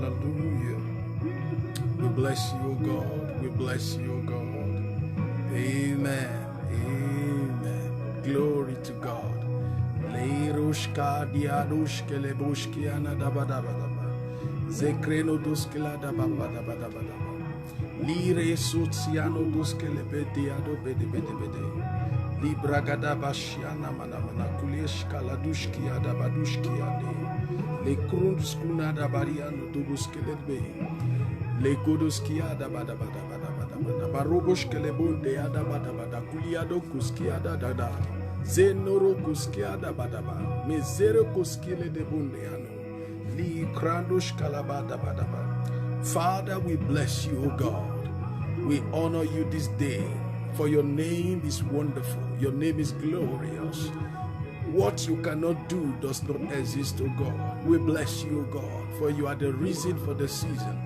Hallelujah. We bless you, O God. We bless you, O God. Amen. Amen. Glory to God. Leirushka diadushke lebushki anadabadabadaba. Zekreno duskela dababadabadabadaba. Lire sutsiano duske lebedi ado bede bede bede. Libra gadabashiana manamana kuleshka ladushki adabadushki ade. Le krunskuna dabariano dubuske lebe. Le godoski adabadabadabadabada. Baroboshke lebonde adabadabada. Kuliado kuski adadada. Zenoro kuskiada badaba, mezero kuskile de bundeano, li krandush kalabada badaba. Father, we bless you, O God. We honor you this day, for your name is wonderful, your name is glorious. What you cannot do does not exist, O God. We bless you, O God, for you are the reason for the season.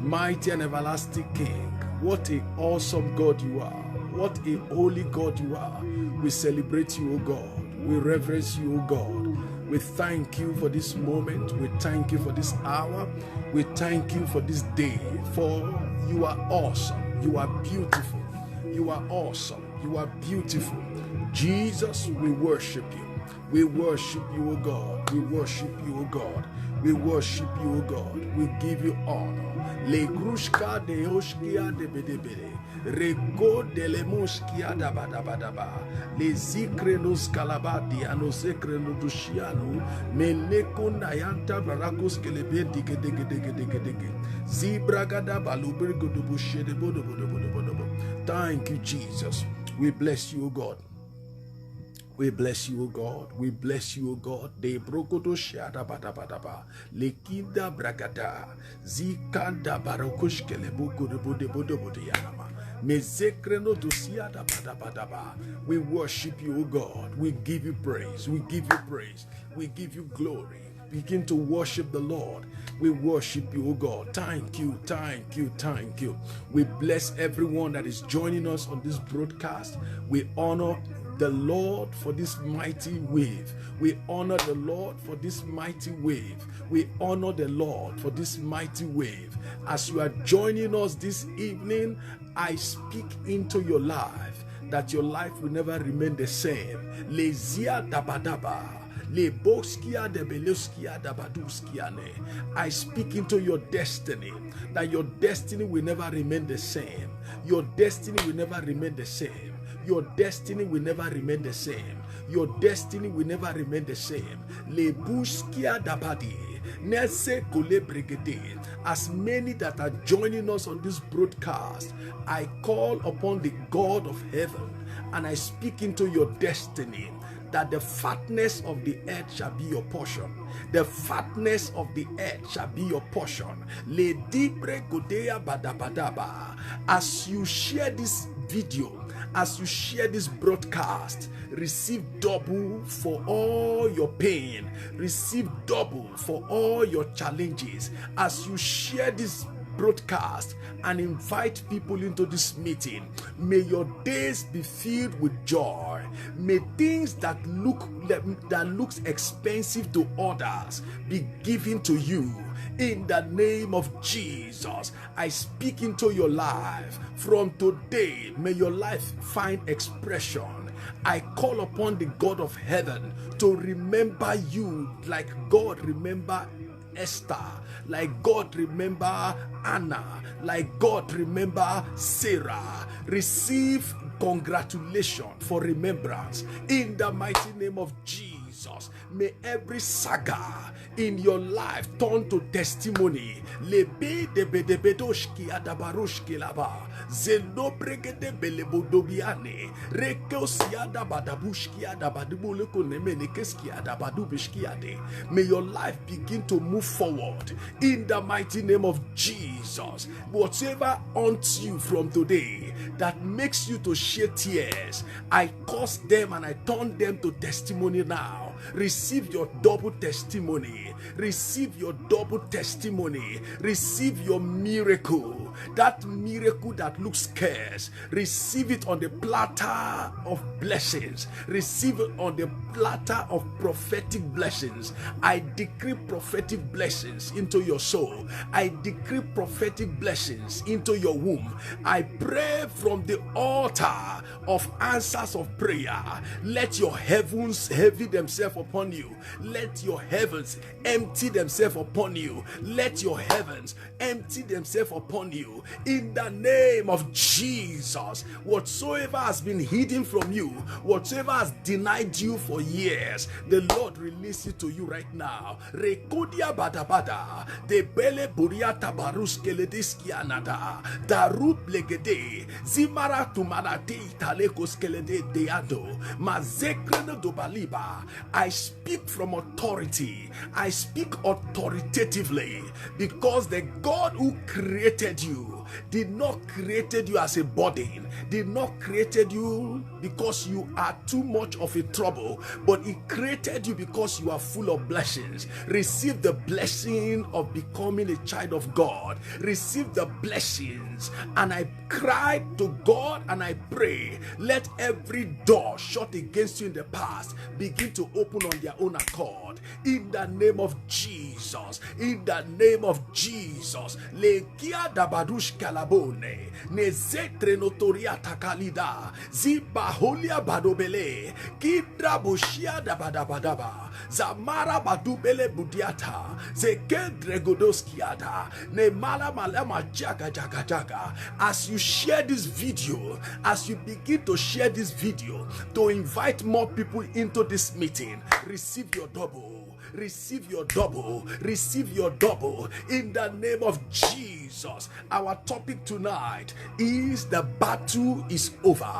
Mighty and everlasting King, what an awesome God you are. What a holy God you are. We celebrate you, O God. We reverence you, O God. We thank you for this moment. We thank you for this hour. We thank you for this day. For you are awesome. You are beautiful. You are awesome. You are beautiful. Jesus, we worship you. We worship you, O God. We worship you, O God. We worship you, O God. We give you honor. Le grushka de hoshkia de bedebede. Rego de le moshkia da badabadaba. Le zikrenos kalabadi anosekrenos dushiano. Meleko nayanta barakos kelebe dike dike dike dike dike. Zibragada balubergo de bushe de bodo bodo bodo bodo. Thank you, Jesus. We bless you, O God. We bless you, O God. We bless you, O God. De brokoto shada badabadaba. Lekinda bragada. Zikanda barokush keleboko de bode bode bode yanama. Mezekreno dosiada badabadaba. We worship you, O God. We give you praise. We give you praise. We give you glory. Begin to worship the Lord. We worship you, O God. Thank you, thank you, thank you. We bless everyone that is joining us on this broadcast. We honor the Lord for this mighty wave. We honor the Lord for this mighty wave. We honor the Lord for this mighty wave. As you are joining us this evening, I speak into your life that your life will never remain the same. Lezia dabadaba. I speak into your destiny, that your destiny will never remain the same. Your destiny will never remain the same. Your destiny will never remain the same. Your destiny will never remain the same. As many that are joining us on this broadcast, I call upon the God of heaven and I speak into your destiny, that the fatness of the earth shall be your portion. The fatness of the earth shall be your portion. As you share this video, as you share this broadcast, receive double for all your pain. Receive double for all your challenges. As you share this broadcast and invite people into this meeting, may your days be filled with joy. May things that looks expensive to others be given to you. In the name of Jesus, I speak into your life. From today, may your life find expression. I call upon the God of heaven to remember you like God remember Esther, like God remember Anna, like God remember Sarah. Receive congratulations for remembrance in the mighty name of Jesus. May every saga in your life turn to testimony. Lebe de bedebedoshki adabarushki laba. Zelo bregede belebodobiane. Rekosiada badabushki adabadubuleko nemenekeski adabadubishki ade. May your life begin to move forward in the mighty name of Jesus. Whatever haunts you from today that makes you to shed tears, I cause them and I turn them to testimony now. Receive your double testimony. Receive your double testimony. Receive your miracle. That miracle that looks scarce. Receive it on the platter of blessings. Receive it on the platter of prophetic blessings. I decree prophetic blessings into your soul. I decree prophetic blessings into your womb. I pray from the altar of answers of prayer. Let your heavens heavy themselves upon you. Let your heavens empty themselves upon you. Let your heavens empty themselves upon you. In the name of Jesus, whatsoever has been hidden from you, whatsoever has denied you for years, the Lord release it to you right now. Rekodia badabada, de bele buriata baruskelediski anada, darup legede, zimara tumanate italekos kelede deado, mazekrene dobaliba. I speak from authority. I speak authoritatively, because the God who created you did not created you as a burden, did not created you because you are too much of a trouble, but he created you because you are full of blessings. Receive the blessing of becoming a child of God. Receive the blessings. And I cry to God and I pray, let every door shut against you in the past begin to open on their own accord. In the name of Jesus. In the name of Jesus. Lekia dabadush kalabone. Nezetre notoria takalida. Zibaholia badobele. Kidra bushia dabadabadaba. Zamara badubele budiata. Zekedre godoskiata. Nemala malama jaga jaga jaga. As you share this video, as you begin to share this video, to invite more people into this meeting, receive your double. Receive your double. Receive your double in the name of Jesus. Our topic tonight is the battle is over.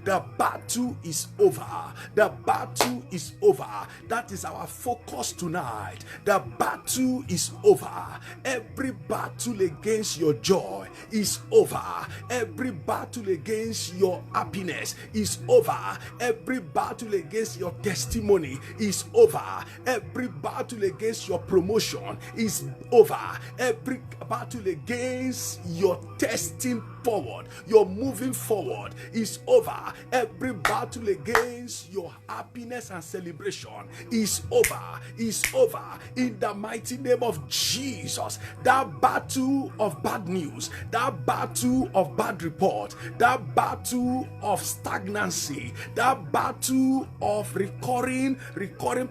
The battle is over. The battle is over. That is our focus tonight. The battle is over. Every battle against your joy is over. Every battle against your happiness is over. Every battle against your testimony is over. Every battle against your promotion is over. Every battle against your testing forward, your moving forward is over. Every battle against your happiness and celebration is over. Is over in the mighty name of Jesus. That battle of bad news, that battle of bad report, that battle of stagnancy, that battle of recurring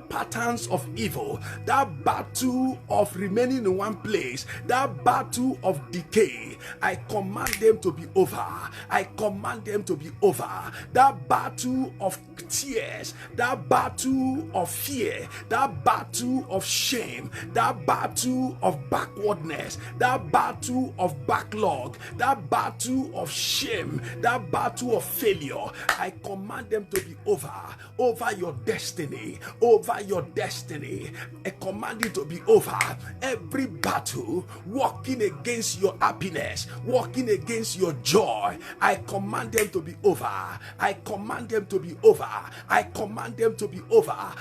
patterns of evil, that battle of remaining in one place, that battle of decay, I command them to be over. I command them to be over. That battle of tears, that battle of fear, that battle of shame, that battle of backwardness, that battle of backlog, that battle of shame, that battle of failure, I command them to be over. Over your destiny, over your destiny, I command it to be over. Every battle walking against your happiness, walking against your joy, I command them to be over. I command them to be over. I command them to be over.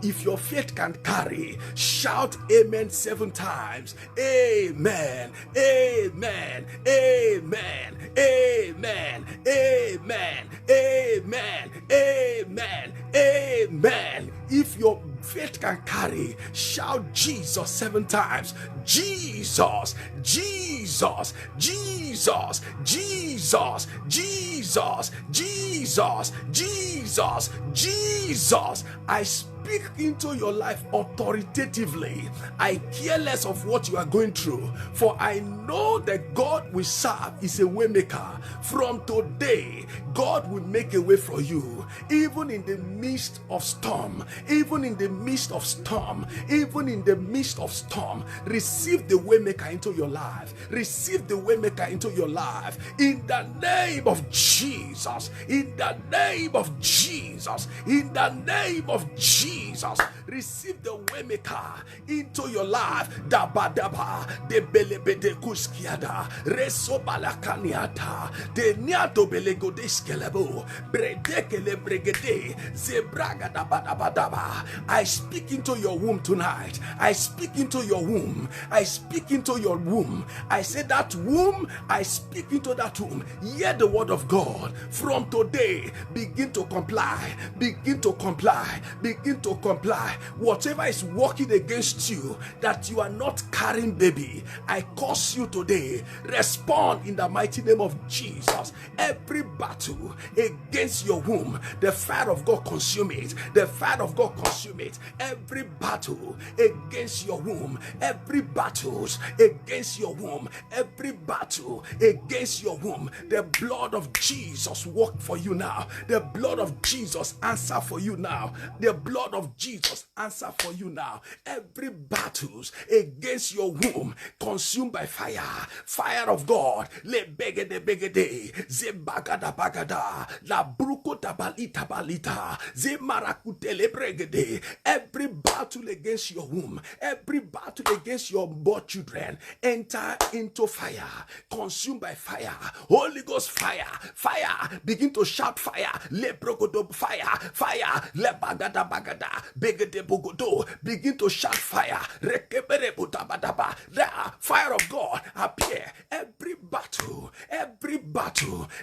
If your faith can carry, shout amen 7 times. Amen. Amen. Amen. Amen. Amen. Amen. Amen. Amen. If your faith can carry, shout Jesus 7 times. Jesus, Jesus, Jesus, Jesus, Jesus, Jesus, Jesus, Jesus. I speak into your life authoritatively. I care less of what you are going through, for I know that God we serve is a way maker. From today, God will make a way for you, even in the midst of storm, even in the midst of storm, even in the midst of storm. Receive the way maker into your life. Receive the way maker into your life. In the name of Jesus. In the name of Jesus. In the name of Jesus. Jesus. Receive the waymaker into your life. Daba daba de belebede kuskiada reso balakaniata de niato belegodeskelebo bredekele bregede zebraga daba daba daba. I speak into your womb tonight. I speak into your womb. I speak into your womb. I say that womb, I speak into that womb. Hear the word of God. From today, begin to comply. Begin to comply. Begin to comply. Whatever is working against you, that you are not carrying baby, I curse you today. Respond in the mighty name of Jesus. Every battle against your womb, the fire of God consume it. The fire of God consume it. Every battle against your womb, every battles against your womb, every battle against your womb, the blood of Jesus work for you now. The blood of Jesus answer for you now. The blood of Jesus answer for you now. Every battles against your womb consumed by fire. Fire of God. Le begede begede. Ze bagada bagada. La bruko tabalita balita. Ze marakute le bregede. Every battle against your womb, every battle against your born children, enter into fire. Consumed by fire. Holy Ghost fire. Fire. Begin to shout fire. Le brogodo fire. Fire. Le bagada bagada. Begede bogodo. Begin to shout fire. Rekebere butabadaba. The fire of God appear. Every battle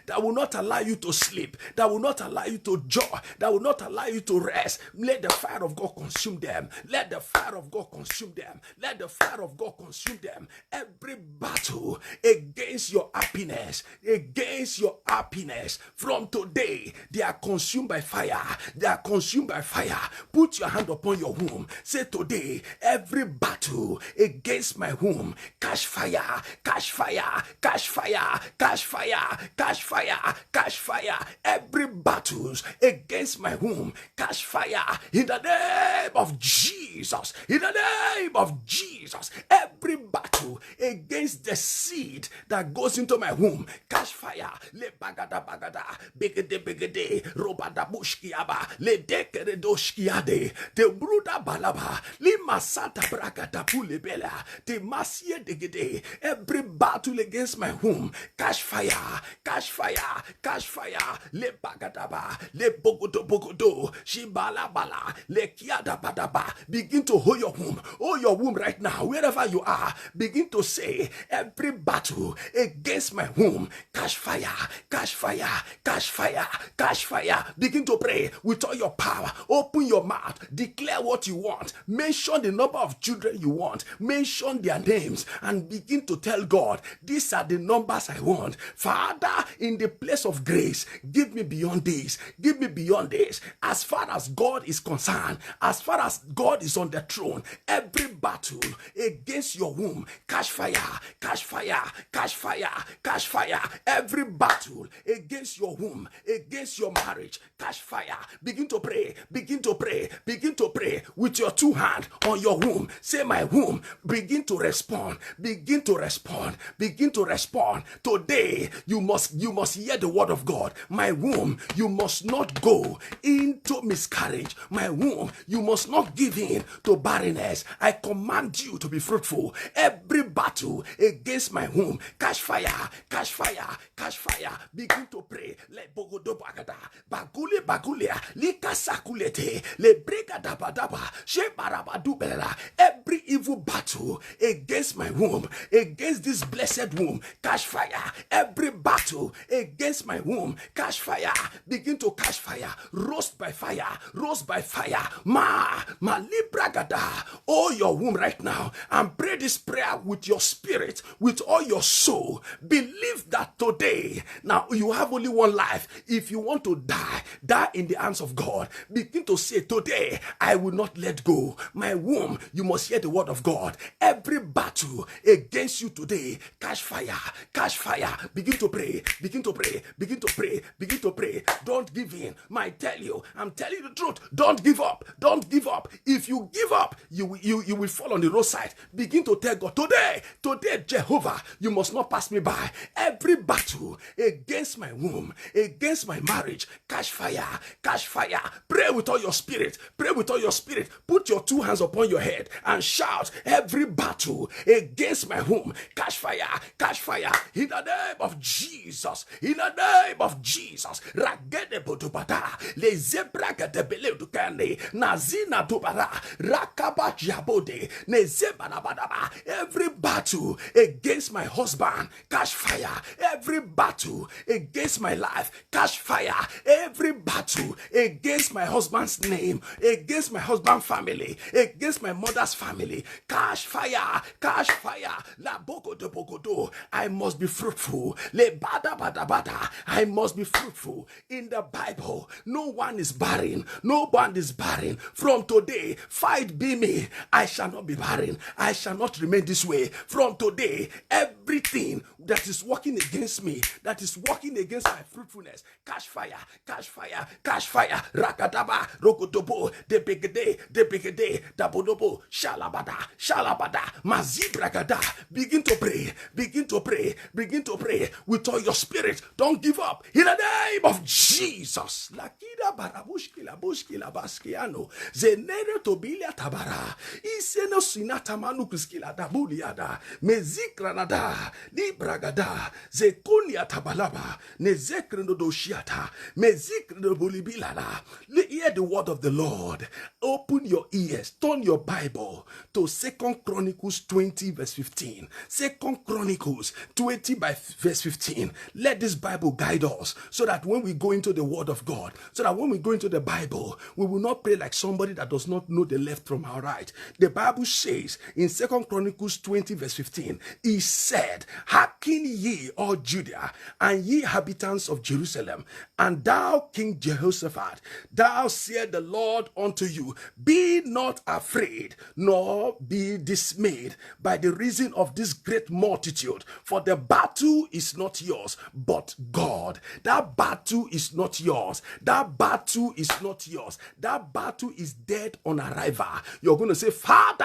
that will not allow you to sleep, that will not allow you to joy, that will not allow you to rest, let the fire of God consume them. Let the fire of God consume them. Let the fire of God consume them. Every battle against your happiness, from today, they are consumed by fire. They are consumed by fire. Put your hand upon your womb. Say today, every battle against my womb, catch fire, catch fire, catch fire, catch fire, catch fire, catch fire. Every battles against my womb, catch fire in the name of Jesus. In the name of Jesus. Every battle against the seed that goes into my womb, catch fire. Le bagada bagada, begede begede, robada bushkiaba, le dekere doshkiade, te bruda balaba, li masata bragada pulebela, te masie degede. Every battle against my womb, catch fire, catch fire, catch fire. Le bagadaba, le bogodo bogodo, shibala bala, le kiada badaba. Begin to hold your womb right now, wherever you are. Begin to say, every battle against my womb, catch fire, catch fire, catch fire, catch fire. Begin to pray with all your power. Open your mouth, declare what you want, mention the number of children you want, mention their names, and begin to tell God, these are the numbers I want. Father, in the place of grace, give me beyond this, give me beyond this. As far as God is concerned, as far as God is on the throne, every battle against your womb, catch fire, catch fire, catch fire, catch fire. Every battle against your womb, against your marriage, catch fire. Begin to pray, begin to pray, begin to pray with your two hands on your womb. Say, my womb, begin to respond, begin to respond, begin to respond. Today, you must hear the word of God. My womb, you must not go into miscarriage. My womb, you must not give in to barrenness. I command you to be fruitful. Every battle against my womb, catch fire, catch fire, catch fire. Begin to pray. Le bogodo bagada, bagule bagulia, likasakulete, le bregada badaba, she barabadu bela. Every evil battle against my womb, against this blessed womb, catch fire. Every battle against my womb, catch fire. Begin to catch fire. Roast by fire, roast by fire. Ma libragada. Oh, your womb right now, and pray this prayer with your spirit, with all your soul. Believe that today, now you have only one life. If you want to die, die in the hands of God. Begin to say, today I will not let go. My womb, you must hear the word of God. Every battle against you today, catch fire, catch fire. Begin to pray, begin to pray, begin to pray, begin to pray. Don't give in. I'm telling you the truth. Don't give up. Don't give up. If you give up, you will fall on the roadside. Begin to tell God, today Say, Jehovah, you must not pass me by. Every battle against my womb, against my marriage, catch fire, catch fire. Pray with all your spirit. Pray with all your spirit. Put your two hands upon your head and shout, every battle against my womb, catch fire, catch fire. In the name of Jesus. In the name of Jesus. Ragede bodubada. Le zebraga de bele dukane. Nazina dubara. Rakaba jabode. Ne zebanabadaba. Every battle against my husband, catch fire. Every battle against my life, catch fire. Every battle against my husband's name, against my husband's family, against my mother's family, catch fire, catch fire. La boko de bokodo. I must be fruitful. Le bada bada bada. I must be fruitful. In the Bible, no one is barren. No one is barren. From today, fight be me. I shall not be barren. I shall not remain this way. From today, everything that is working against me, that is working against my fruitfulness, catch fire, catch fire, catch fire. Rakadaba, rokotobo, debegede, dabodobo, shalabada, shalabada, mazibragada. Begin to pray, begin to pray, begin to pray with all your spirit. Don't give up. In the name of Jesus. Lakida barabushkila bushkila baskiano. Zenere tobilia tabara. Iseno sinata manu kuskila dabuliada. Mezikranada. Libragada. Zekunia tabalaba. Nezekreno doshiata. Mezikreno bulibilada. Hear the word of the Lord. Open your ears. Turn your Bible to 2 Chronicles 20 verse 15. 2 Chronicles 20 by verse 15. Let this Bible guide us so that when we go into the word of God, so that when we go into the Bible, we will not pray like somebody that does not know the left from our right. The Bible says in 2 Chronicles 20 verse 15, he said, hearken ye, all Judah, and ye inhabitants of Jerusalem, and thou King Jehoshaphat, thou said the Lord unto you, be not afraid, nor be dismayed by the reason of this great multitude, for the battle is not yours, but God. That battle is not yours. That battle is not yours. That battle is dead on arrival. You're going to say, Father,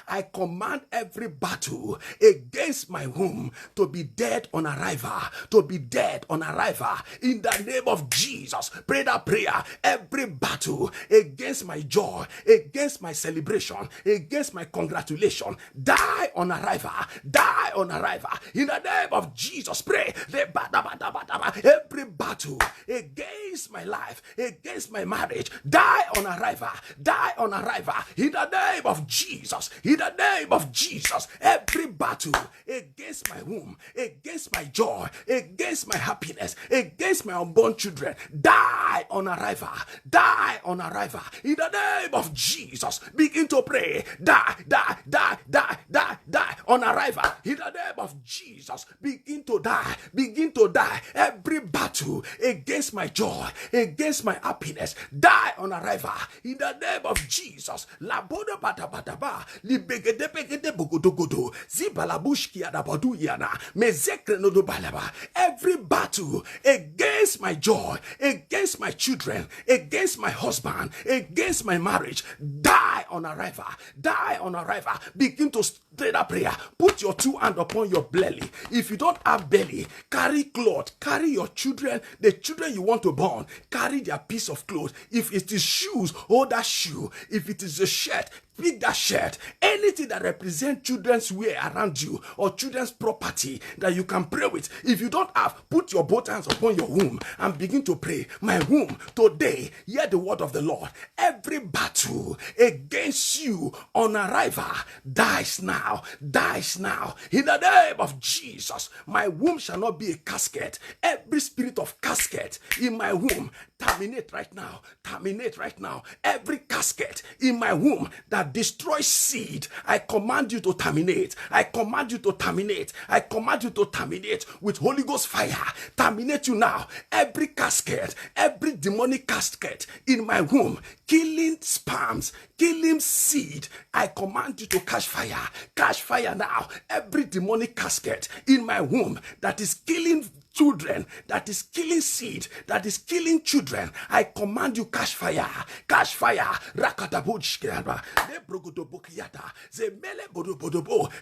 I command every battle against my womb to be dead on arrival, to be dead on arrival. In the name of Jesus, pray that prayer. Every battle against my joy, against my celebration, against my congratulation, die on arrival, die on arrival. In the name of Jesus, pray. Every battle against my life, against my marriage, die on arrival, die on arrival. In the name of Jesus, in the name of Jesus, every battle against my womb, against my joy, against my happiness, against my unborn children, die on arrival, die on arrival. In the name of Jesus, begin to pray. Die, die, die, die, die, die on arrival. In the name of Jesus, begin to die, begin to die. Every battle against my joy, against my happiness, die on arrival. In the name of Jesus, laboda badabadaba, libegede begede bugudugudu, zibalabushki adabadu yana, mezekre no do balaba. Every battle against my joy, against my children, against my husband, against my marriage, die on arrival, die on arrival. Begin to say that prayer. Put your two hands upon your belly. If you don't have belly, carry cloth, carry your children, the children you want to born, carry their piece of cloth. If it is shoes, hold that shoe. If it is a shirt, pick that shirt. Anything that represents children's wear around you or children's property that you can pray with. If you don't have, put your both hands upon your womb and begin to pray. My womb, today, hear the word of the Lord. Every battle against you on arrival dies now, dies now. In the name of Jesus, my womb shall not be a casket. Every spirit of casket in my womb, terminate right now, terminate right now. Every casket in my womb that destroys seed, I command you to terminate. I command you to terminate. I command you to terminate with Holy Ghost fire. Terminate you now. Every casket, every demonic casket in my womb, killing sperms, killing seed, I command you to catch fire. Catch fire now. Every demonic casket in my womb that is killing children, that is killing seed, that is killing children, I command you, catch fire, catch fire.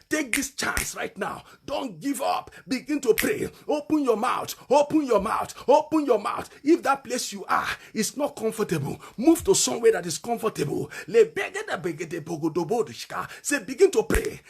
Take this chance right now. Don't give up. Begin to pray. Open your mouth. Open your mouth. Open your mouth. If that place you are is not comfortable, move to somewhere that is comfortable. Say, begin to pray.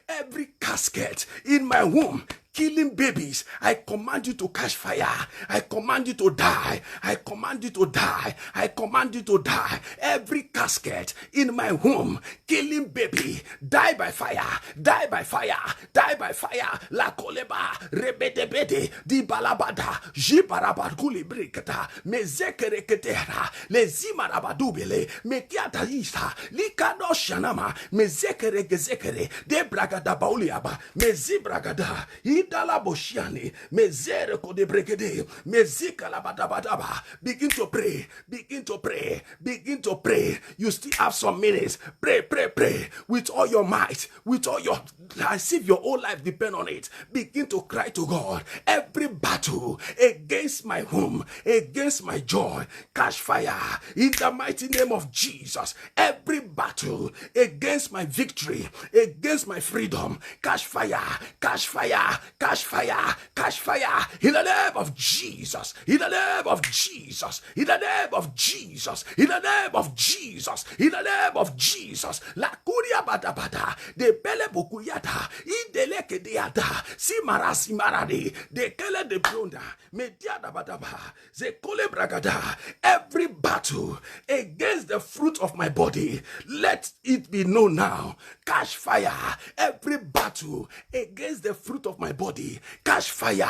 Every casket in my womb killing babies, I command you to catch fire. I command you to die. I command you to die. I command you to die. Every casket in my womb killing baby, die by fire. Die by fire. Die by fire. La koleba rebedebede di balabada jibarabaduli brikata mezekereketera lezimarabadubele mekiata isa likado shanama mezekeregezekere de bragada bauliaba mezibragada Dala boshiani, mezere kode bregede, mezika la badabadaba. Begin to pray, begin to pray, begin to pray. You still have some minutes. Pray, pray, pray with all your might, with all your, as if your whole life depend on it. Begin to cry to God. Every battle against my womb, against my joy, catch fire in the mighty name of Jesus. Every battle against my victory, against my freedom, catch fire, catch fire. Catch fire, catch fire, in the name of Jesus, in the name of Jesus, in the name of Jesus, in the name of Jesus, in the name of Jesus. La kuria badabada, de bele bukuyata, ideleke deata, simara simarade, de kele de blonda, mediada badaba, ze kole bragada. Every battle against the fruit of my body, let it be known now. Catch fire, every battle against the fruit of my body, catch fire,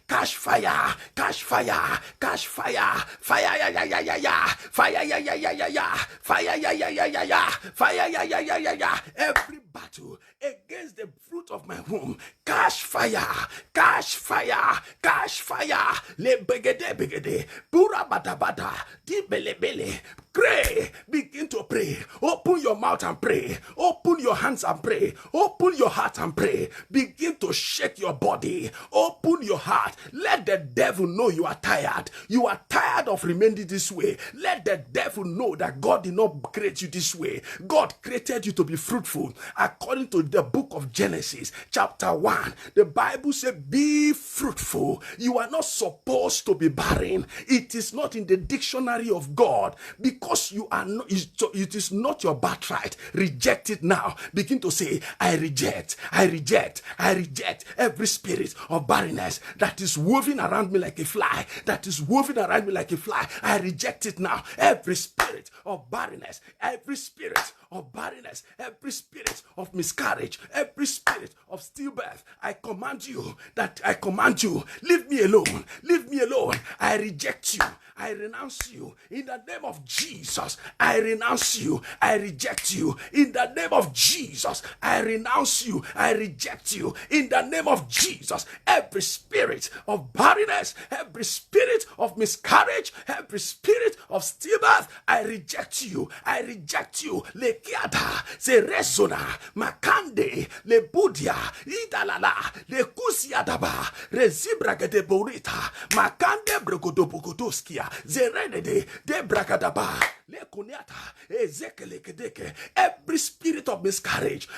catch fire, catch fire, catch fire, fire ya ya ya ya ya, fire ya ya ya ya ya, fire ya ya ya ya ya, fire ya ya ya ya ya. Every battle against the fruit of my womb, catch fire, catch fire, catch fire. Le begede begede, pura bada bada, di bele bele. Pray, begin to pray. Open your mouth and pray. Open your hands and pray. Open your heart and pray. Begin to shake your body. Open your heart. Let the devil know you are tired. You are tired of remaining this way. Let the devil know that God did not create you this way. God created you to be fruitful. According to the book of Genesis, chapter 1, the Bible says, be fruitful. You are not supposed to be barren. It is not in the dictionary of God. Because you are not, it is not your birthright. Reject it now. Begin to say, I reject, I reject, I reject every spirit of barrenness that is woven around me like a fly, that is woven around me like a fly. I reject it now. Every spirit of barrenness, every spirit of barrenness, every spirit of miscarriage, every spirit of stillbirth, I command you, leave me alone, leave me alone. I reject you. I renounce you in the name of Jesus. I renounce you. I reject you in the name of Jesus. I renounce you. I reject you in the name of Jesus. Every spirit of barrenness, every spirit of miscarriage, every spirit of stillbirth, I reject you. I reject you. Lekiada, Zerezona, Makande, Lebudia, Idalala, Lekusiadaba, Rezibragade Borita, Makande Brogodobogodoskia. Zerenede de brakadaba le kuniata ezekelekedeke. Every spirit of miscarriage,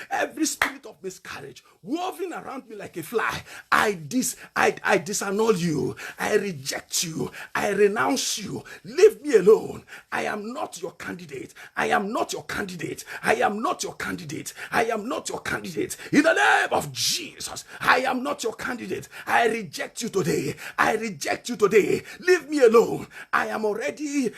woven around me like a fly, I disannul you. I reject you. I renounce you. Leave me alone. I am not your candidate. I am not your candidate. I am not your candidate. I am not your candidate. In the name of Jesus, I am not your candidate. I reject you today. I reject you today. Leave me alone. I am already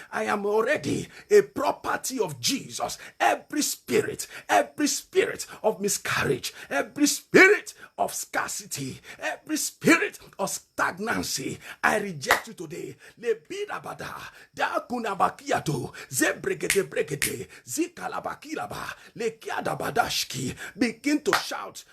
a property of Jesus. Every spirit of miscarriage, every spirit of scarcity, every spirit of stagnancy, I reject you today. Le bidabada, da kunabakiato, zebregede, zikalabakilaba, le kiadabadashki. Begin to shout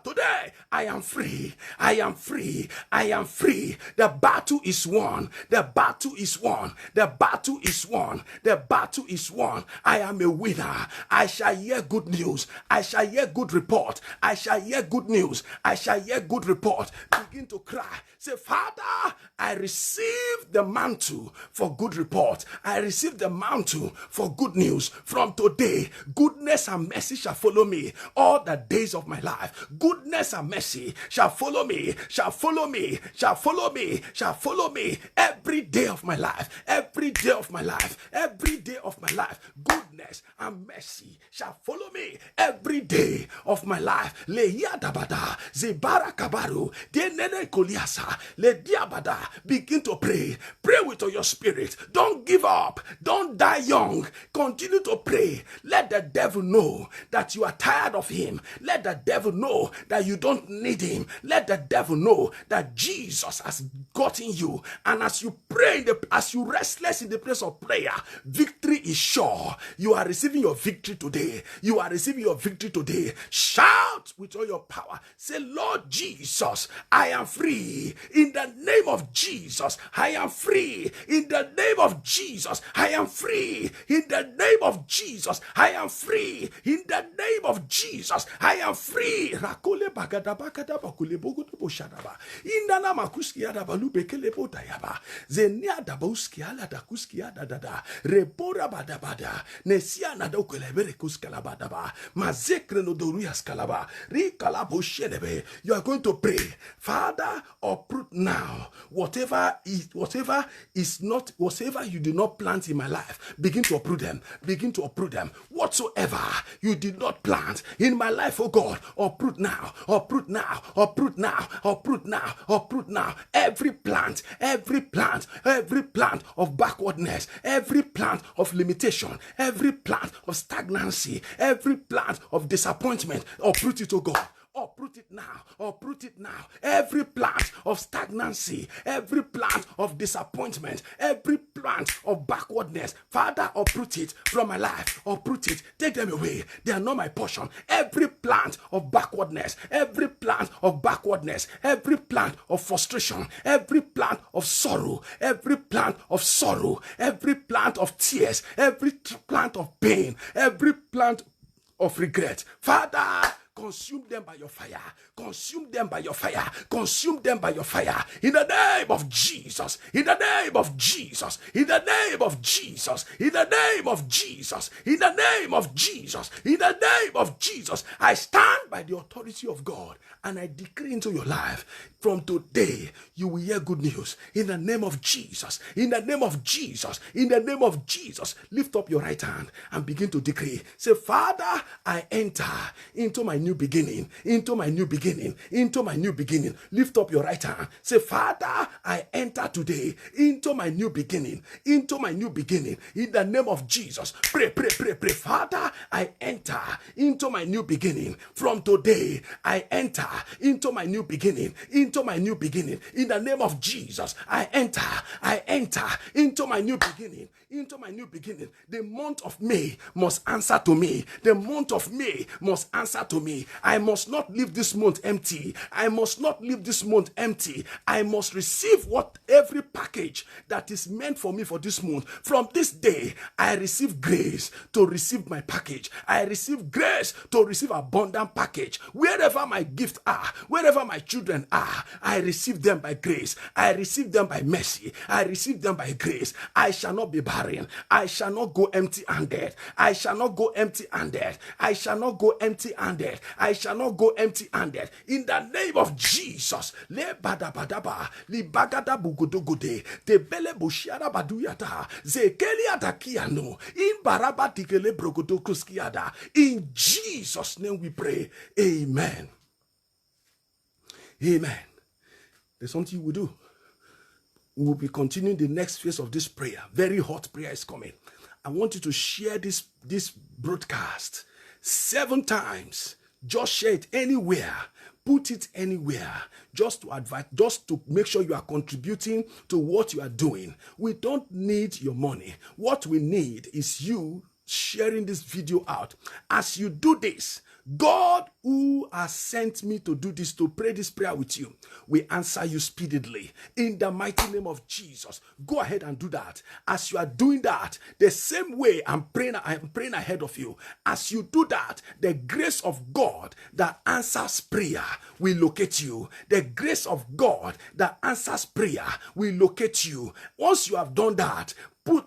today. I am free. I am free. I am free. The battle is won. The battle is won. The battle is won. The battle is won. I am a winner. I shall hear good news. I shall hear good report. I shall hear good good news. I shall hear good report. Begin to cry. Say, Father, I receive the mantle for good report. I receive the mantle for good news. From today, goodness and mercy shall follow me all the days of my life. Goodness and mercy shall follow me, shall follow me, shall follow me, shall follow me every day of my life, every day of my life, every day of my life. Goodness and mercy shall follow me every day of my life. Le yadabada, zebara kabaru, denene koliasa, le diabada. Begin to pray. Pray with all your spirit. Don't give up. Don't die young. Continue to pray. Let the devil know that you are tired of him. Let the devil know that you don't need him. Let the devil know that Jesus has gotten you. And as you pray, as you restless in the place of prayer, victory is sure. You are receiving your victory today. You are receiving your victory today. Shout with all your power. Say, Lord Jesus, I am free. In the name of Jesus, I am free. In the name of Jesus, I am free. In the name of Jesus, I am free. In the name of Jesus, I am free. Rakole bagada bakada bakule bogoto boshadaba. Indana makuski ada balube kele botayaba. Zenia da boski ala da kuski ada dada. Repora badabada. Nesia na do kelebere kuskalabadaba. Mazekre no dorias kalaba. Rikalabo shelebe. You are going to pray. Father, uproot now whatever you did not plant in my life. Begin to uproot them. Begin to uproot them. Whatsoever you did not plant in my life, oh God, uproot now, uproot now, uproot now, uproot now, uproot now. Every plant of backwardness, every plant of limitation, every plant of stagnancy, every plant of disappointment, uproot it, oh God. Uproot it now. Uproot it now. Every plant of stagnancy, every plant of disappointment, every plant of backwardness, Father, uproot it from my life. Uproot it. Take them away. They are not my portion. Every plant of backwardness, every plant of backwardness, every plant of frustration, every plant of sorrow, every plant of sorrow, every plant of tears, every plant of pain, every plant of regret, Father, consume them by your fire. Consume them by your fire. Consume them by your fire. In the name of Jesus. In the name of Jesus. In the name of Jesus. In the name of Jesus. In the name of Jesus. In the name of Jesus. I stand by the authority of God and I decree into your life, from today you will hear good news. In the name of Jesus. In the name of Jesus. In the name of Jesus. Lift up your right hand and begin to decree. Say, Father, I enter into my new beginning, into my new beginning, into my new beginning. Lift up your right hand. Say, Father, I enter today into my new beginning, into my new beginning. In the name of Jesus. Pray, pray, pray, pray. Father, I enter into my new beginning. From today, I enter into my new beginning, into my new beginning. In the name of Jesus, I enter into my new beginning, into my new beginning. The month of May must answer to me. The month of May must answer to me. I must not leave this month empty. I must not leave this month empty. I must receive every package that is meant for me for this month. From this day, I receive grace to receive my package. I receive grace to receive abundant package. Wherever my gifts are, wherever my children are, I receive them by grace. I receive them by mercy. I receive them by grace. I shall not be barren. I shall not go empty-handed. I shall not go empty-handed. I shall not go empty-handed. I shall not go empty-handed. In the name of Jesus. Le badabadaba, li bagada bugodogode, te bele bushiada baduyata, zekeli atakiano, in baraba tikele brogodokuskiada. In Jesus' name we pray. Amen. Amen. There's something we do. We will be continuing the next phase of this prayer. Very hot prayer is coming. I want you to share this broadcast 7 times. Just share it anywhere. Put it anywhere. Just to advise, just to make sure you are contributing to what you are doing. We don't need your money. What we need is you sharing this video out. As you do this, God who has sent me to do this, to pray this prayer with you, we answer you speedily in the mighty name of Jesus. Go ahead and do that. As you are doing that, the same way I'm praying ahead of you. As you do that, the grace of God that answers prayer will locate you. The grace of God that answers prayer will locate you. Once you have done that,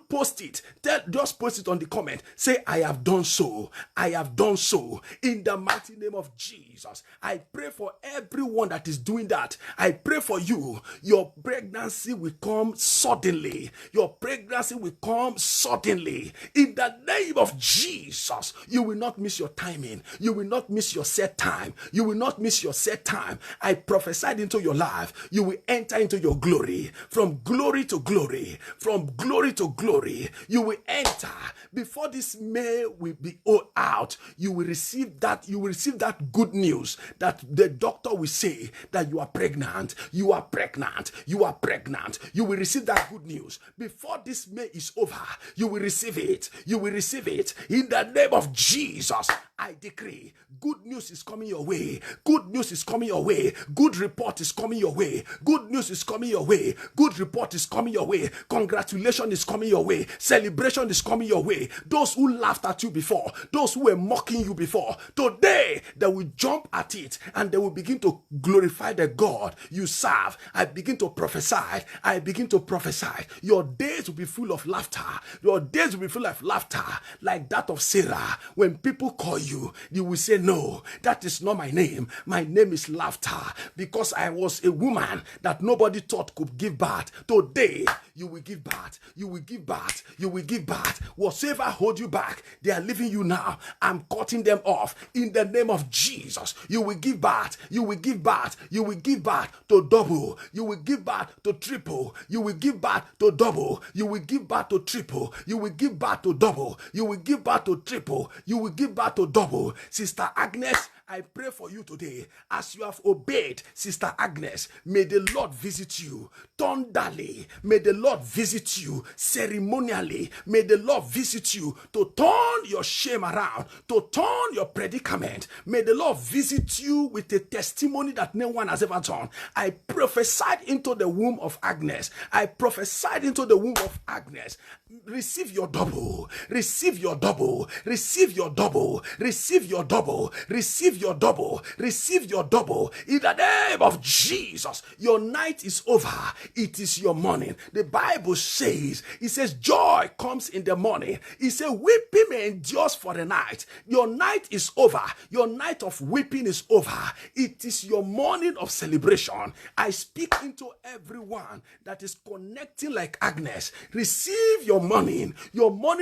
post it. Just post it on the comment. Say, I have done so. I have done so. In the mighty name of Jesus. I pray for everyone that is doing that. I pray for you. Your pregnancy will come suddenly. Your pregnancy will come suddenly. In the name of Jesus. You will not miss your timing. You will not miss your set time. You will not miss your set time. I prophesied into your life. You will enter into your glory. From glory to glory. From glory to glory, you will enter. Before this May will be out, you will receive that good news that the doctor will say that you are pregnant. You are pregnant. You are pregnant. You will receive that good news. Before this May is over, you will receive it. You will receive it. In the name of Jesus, I decree good news is coming your way. Good news is coming your way. Good report is coming your way. Good news is coming your way. Good report is coming your way. Congratulations is coming your way. Celebration is coming your way. Those who laughed at you before, those who were mocking you before, today they will jump at it and they will begin to glorify the God you serve. I begin to prophesy. I begin to prophesy. Your days will be full of laughter. Your days will be full of laughter like that of Sarah. When people call you, you will say, no, that is not my name. My name is Laughter, because I was a woman that nobody thought could give birth. Today, you will give birth. You will give birth. You will give birth. Whatsoever hold you back, they are leaving you now. I'm cutting them off in the name of Jesus. You will give birth. You will give birth. You will give birth to double. You will give birth to triple. You will give birth to double. You will give birth to triple. You will give birth to double. You will give birth to triple. You will give birth to double. Sister Agnes, I pray for you today. As you have obeyed Sister Agnes, may the Lord visit you thunderly. May the Lord visit you ceremonially. May the Lord visit you to turn your shame around, to turn your predicament. May the Lord visit you with a testimony that no one has ever done. I prophesied into the womb of Agnes. I prophesied into the womb of Agnes. Receive your double. Receive your double. Receive your double. Receive your double. Receive your double. Receive your double. In the name of Jesus, your night is over. It is your morning. The Bible says, it says, joy comes in the morning. It says, weeping may endure for the night. Your night is over. Your night of weeping is over. It is your morning of celebration. I speak into everyone that is connecting like Agnes. Receive your morning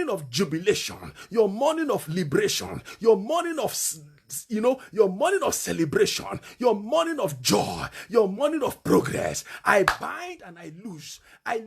of jubilation, your morning of liberation, your morning of your morning of celebration, your morning of joy, your morning of progress. I bind and I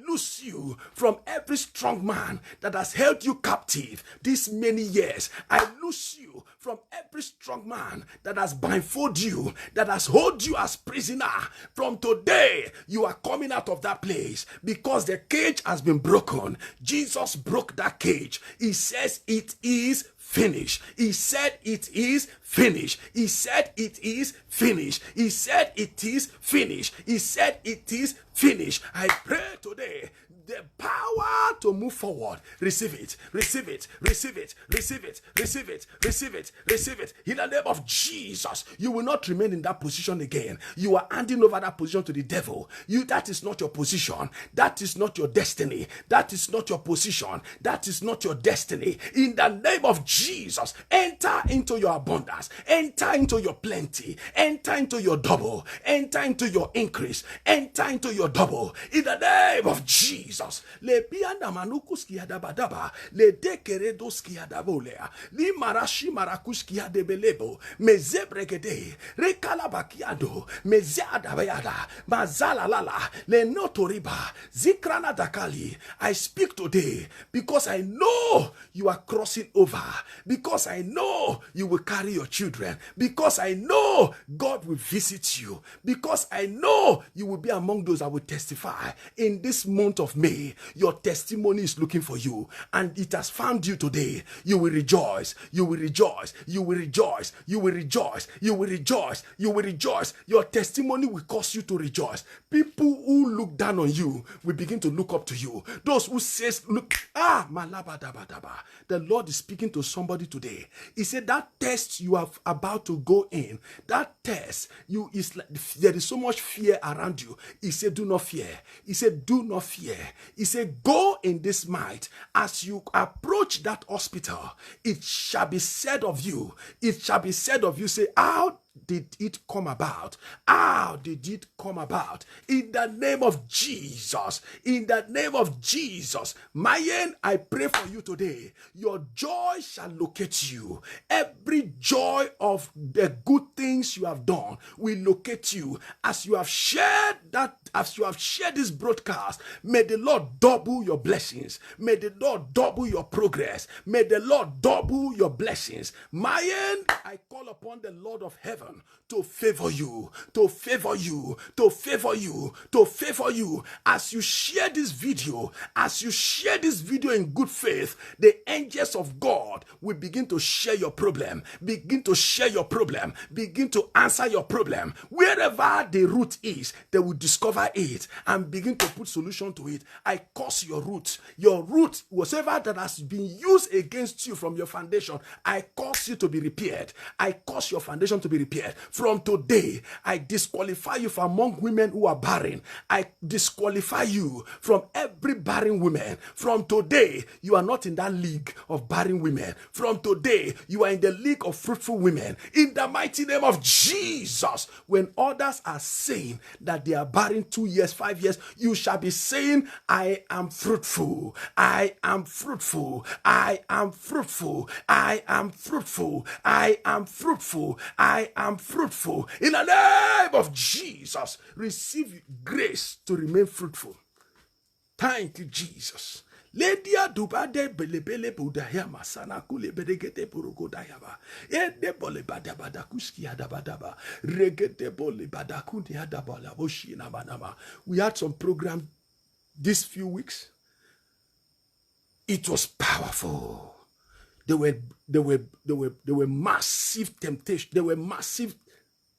loose you from every strong man that has held you captive these many years. I loose you from every strong man that has blindfolded you, that has held you as prisoner. From today, you are coming out of that place because the cage has been broken. Jesus broke that cage. He says it is finished. He said it is finished. He said it is finished. He said it is finished. He said it is finished. I pray today, the power to move forward. Receive it. Receive it. Receive it. Receive it. Receive it. Receive it. Receive it. In the name of Jesus, you will not remain in that position again. You are handing over that position to the devil. That is not your position. That is not your destiny. That is not your position. That is not your destiny. In the name of Jesus, enter into your abundance. Enter into your plenty. Enter into your double. Enter into your increase. Enter into your double. In the name of Jesus. Le pianda manukuski adabadaba, le dekeredoski adabolea, li marashi marakuski adebelebo, mezebregede, rekalabakiado, mezeadabayada, mazalalala, le notoriba, zikrana dakali. I speak today because I know you are crossing over, because I know you will carry your children, because I know God will visit you, because I know you will be among those that will testify in this month of May. me. Your testimony is looking for you, and it has found you today. You will rejoice. You will rejoice. You will rejoice. You will rejoice. You will rejoice. You will rejoice. Your testimony will cause you to rejoice. People who look down on you will begin to look up to you. Those who says, look, malabadabadaba. The Lord is speaking to somebody today. He said that test you are about to go in, that test, there is so much fear around you. He said, do not fear. He said, do not fear. He said, go in this might. As you approach that hospital, it shall be said of you. It shall be said of you, say, how did it come about? How did it come about? In the name of Jesus. In the name of Jesus. Mayen, I pray for you today. Your joy shall locate you. Every joy of the good things you have done will locate you. As you have shared this broadcast, may the Lord double your blessings. May the Lord double your progress. May the Lord double your blessings. Mayen, I call upon the Lord of heaven to favor you, to favor you, to favor you, to favor you. As you share this video, in good faith, the angels of God will begin to share your problem, begin to share your problem, begin to answer your problem. Wherever the root is, they will discover it and begin to put solution to it. I curse your root, whatever that has been used against you from your foundation, I curse you to be repaired. I curse your foundation to be repaired. From today, I disqualify you from among women who are barren. I disqualify you from every barren woman. From today, you are not in that league of barren women. From today, you are in the league of fruitful women. In the mighty name of Jesus, when others are saying that they are barren 2 years, 5 years, you shall be saying, I am fruitful. I am fruitful. I am fruitful. I am fruitful. I am fruitful. I am fruitful. In the name of Jesus, receive grace to remain fruitful. Thank you, Jesus. Ledia dubade belebele budaya masana kule beregete burugodayaba. Ede bole badabada kuski adabadaba. Regete bole badakundi adabala boshina manama. We had some program these few weeks. It was powerful. There were massive temptations. There were massive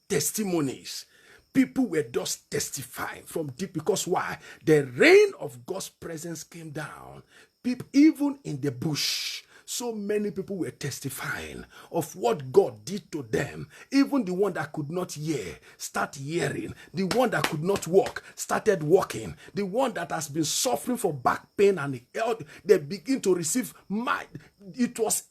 testimonies. People were just testifying from deep, because why? The rain of God's presence came down. People, even in the bush, so many people were testifying of what God did to them. Even the one that could not hear, start hearing. The one that could not walk, started walking. The one that has been suffering for back pain and health, they begin to receive might. It was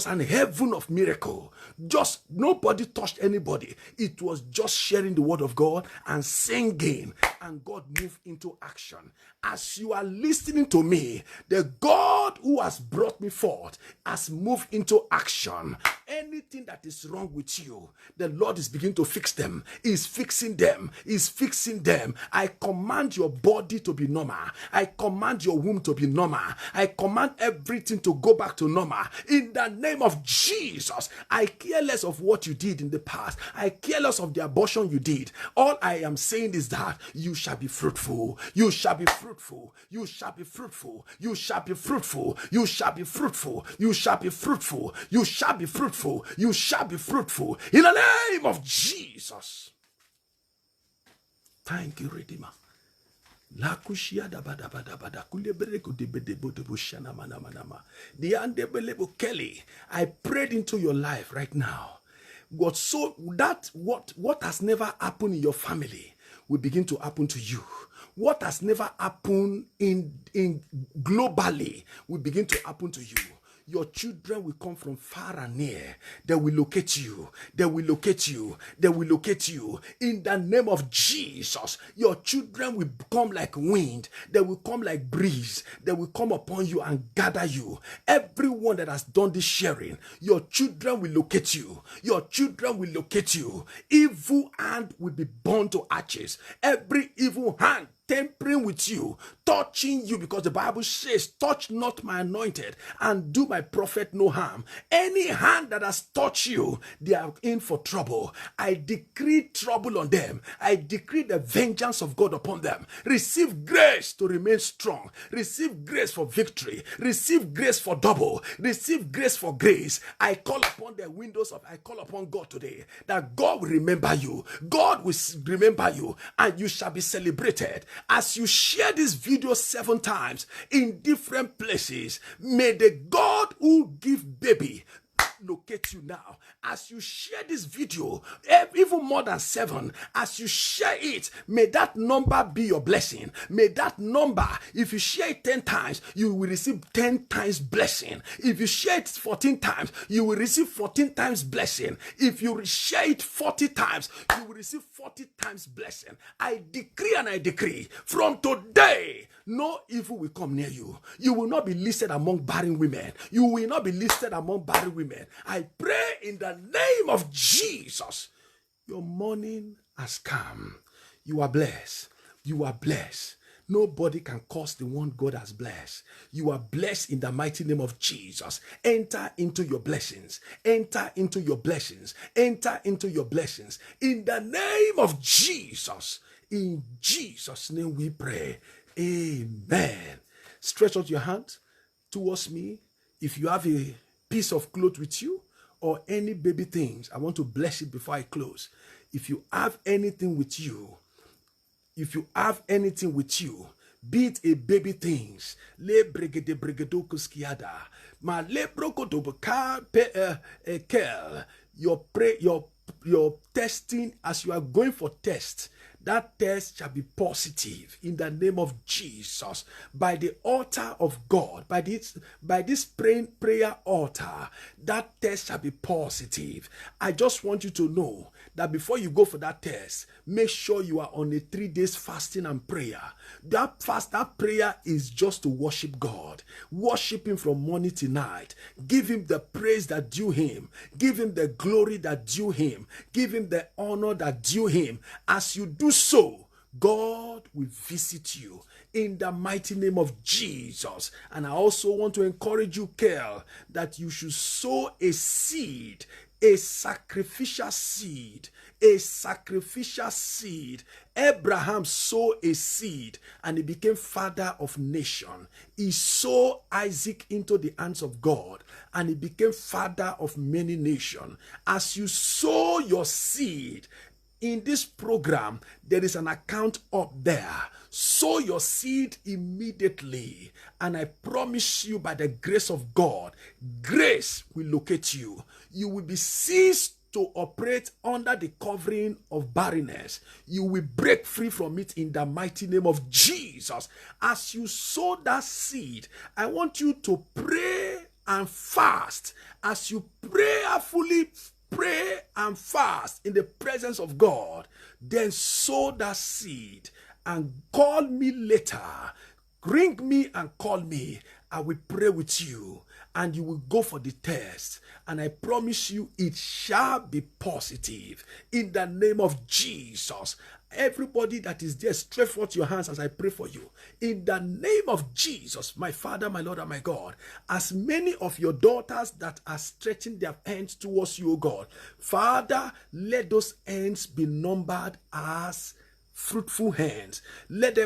an heaven of miracle. Just nobody touched anybody. It was just sharing the word of God and singing, and God moved into action. As you are listening to me, the God who has brought me forth has moved into action. Anything that is wrong with you, the Lord is beginning to fix them. He's fixing them. He's fixing them. I command your body to be normal. I command your womb to be normal. I command everything to go back to normal. In the name of Jesus, I care less of what you did in the past. I care less of the abortion you did. All I am saying is that you shall be fruitful. You shall be fruitful. You shall be fruitful. You shall be fruitful. You shall be fruitful. You shall be fruitful. You shall be fruitful. You shall be fruitful in the name of Jesus. Thank you, Redeemer. Kelly, I prayed into your life right now. What has never happened in your family will begin to happen to you. What has never happened in globally will begin to happen to you. Your children will come from far and near. They will locate you. They will locate you. They will locate you. In the name of Jesus, your children will come like wind. They will come like breeze. They will come upon you and gather you. Everyone that has done this sharing, your children will locate you. Your children will locate you. Evil hand will be burned to ashes. Every evil hand tampering with you, touching you, because the Bible says, touch not my anointed and do my prophet no harm. Any hand that has touched you, they are in for trouble. I decree trouble on them. I decree the vengeance of God upon them. Receive grace to remain strong. Receive grace for victory. Receive grace for double. Receive grace for grace. I call upon the windows of, I call upon God today, that God will remember you. God will remember you, and you shall be celebrated. As you share this video 7 times in different places, may the God who give baby locate you now. As you share this video, even more than 7, as you share it, may that number be your blessing. May that number, if you share it 10 times, you will receive 10 times blessing. If you share it 14 times, you will receive 14 times blessing. If you share it 40 times, you will receive 40 times blessing. I decree and I decree, from today, no evil will come near you. You will not be listed among barren women. You will not be listed among barren women. I pray in the name of Jesus. Your morning has come. You are blessed. You are blessed. Nobody can curse the one God has blessed. You are blessed in the mighty name of Jesus. Enter into your blessings. Enter into your blessings. Enter into your blessings. In the name of Jesus. In Jesus' name we pray. Amen. Stretch out your hand towards me. If you have a piece of cloth with you or any baby things, I want to bless it before I close. If you have anything with you, be it a baby things, le bregede bregedo kuskiada, ma le brokodo baka kel, your testing, as you are going for test, that test shall be positive in the name of Jesus. By the altar of God, by this prayer altar, that test shall be positive. I just want you to know that before you go for that test, make sure you are on a 3 days fasting and prayer. That prayer is just to worship God. Worship Him from morning to night. Give Him the praise that due Him. Give Him the glory that due Him. Give Him the honor that due Him. As you do so, God will visit you in the mighty name of Jesus. And I also want to encourage you, Kel, that you should sow a seed, a sacrificial seed. A sacrificial seed. Abraham sowed a seed and he became father of nation. He sowed Isaac into the hands of God and he became father of many nations. As you sow your seed in this program, there is an account up there. Sow your seed immediately. And I promise you, by the grace of God, grace will locate you. You will be seized to operate under the covering of barrenness. You will break free from it in the mighty name of Jesus. As you sow that seed, I want you to pray and fast. As you prayerfully pray and fast in the presence of God, then sow that seed and call me later. Ring me and call me. I will pray with you and you will go for the test. And I promise you it shall be positive in the name of Jesus. Everybody that is there, stretch forth your hands as I pray for you. In the name of Jesus, my Father, my Lord, and my God, as many of your daughters that are stretching their hands towards you, O God, Father, let those hands be numbered as fruitful hands. Let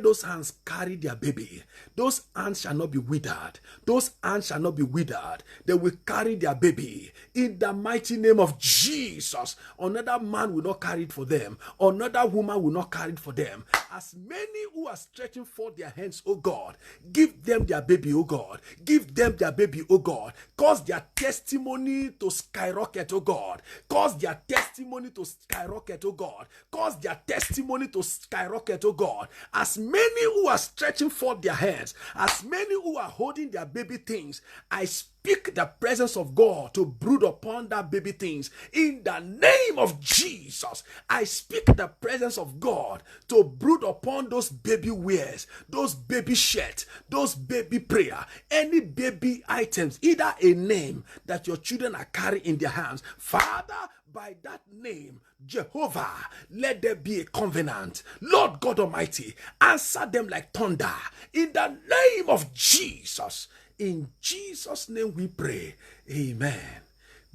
those hands carry their baby. Those hands shall not be withered. Those hands shall not be withered. They will carry their baby in the mighty name of Jesus. Another man will not carry it for them. Another woman will not carry it for them. As many who are stretching forth their hands, oh God, give them their baby, oh God. Give them their baby, oh God. Cause their testimony to skyrocket, oh God. Cause their testimony to skyrocket, oh God. Cause their testimony to skyrocket, oh God. As many who are stretching forth their hands, as many who are holding their baby things, I speak the presence of God to brood upon that baby things in the name of Jesus. I speak the presence of God to brood upon those baby wears, those baby shirts, those baby prayer, any baby items, either a name that your children are carrying in their hands. Father, by that name, Jehovah, let there be a covenant. Lord God Almighty, answer them like thunder in the name of Jesus. In Jesus' name we pray. Amen.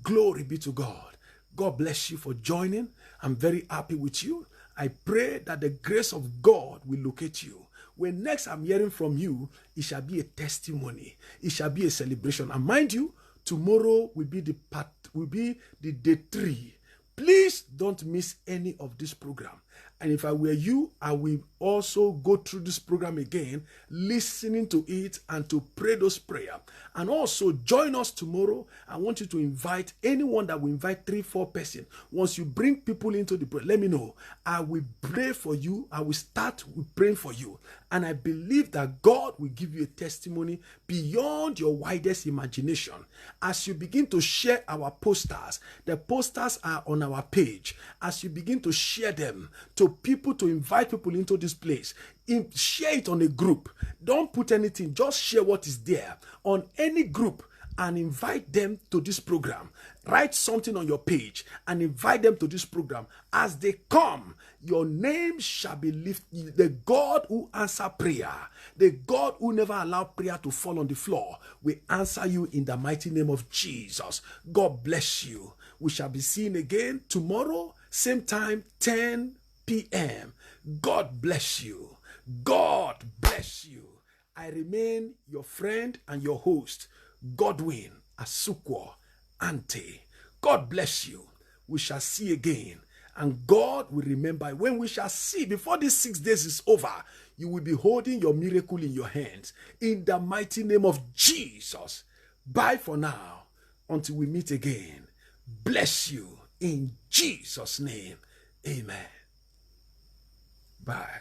Glory be to God. God bless you for joining. I'm very happy with you. I pray that the grace of God will locate you. When next I'm hearing from you, it shall be a testimony. It shall be a celebration. And mind you, tomorrow will be the day 3. Please don't miss any of this program. And if I were you, I will also go through this program again, listening to it and to pray those prayers. And also join us tomorrow. I want you to invite anyone that will invite 3-4 persons. Once you bring people into the prayer, let me know. I will pray for you. I will start with praying for you. And I believe that God will give you a testimony beyond your widest imagination. As you begin to share our posters, the posters are on our page. As you begin to share them to people, to invite people into this place, share it on a group. Don't put anything, just share what is there on any group and invite them to this program. Write something on your page and invite them to this program. As they come, your name shall be lifted. The God who answers prayer, the God who never allowed prayer to fall on the floor, will answer you in the mighty name of Jesus. God bless you. We shall be seen again tomorrow, same time, 10 p.m. God bless you. God bless you. I remain your friend and your host, Godwin Asukwo Ante. God bless you. We shall see again. And God will remember when we shall see, before these 6 days is over, you will be holding your miracle in your hands. In the mighty name of Jesus. Bye for now. Until we meet again. Bless you in Jesus' name. Amen. Bye.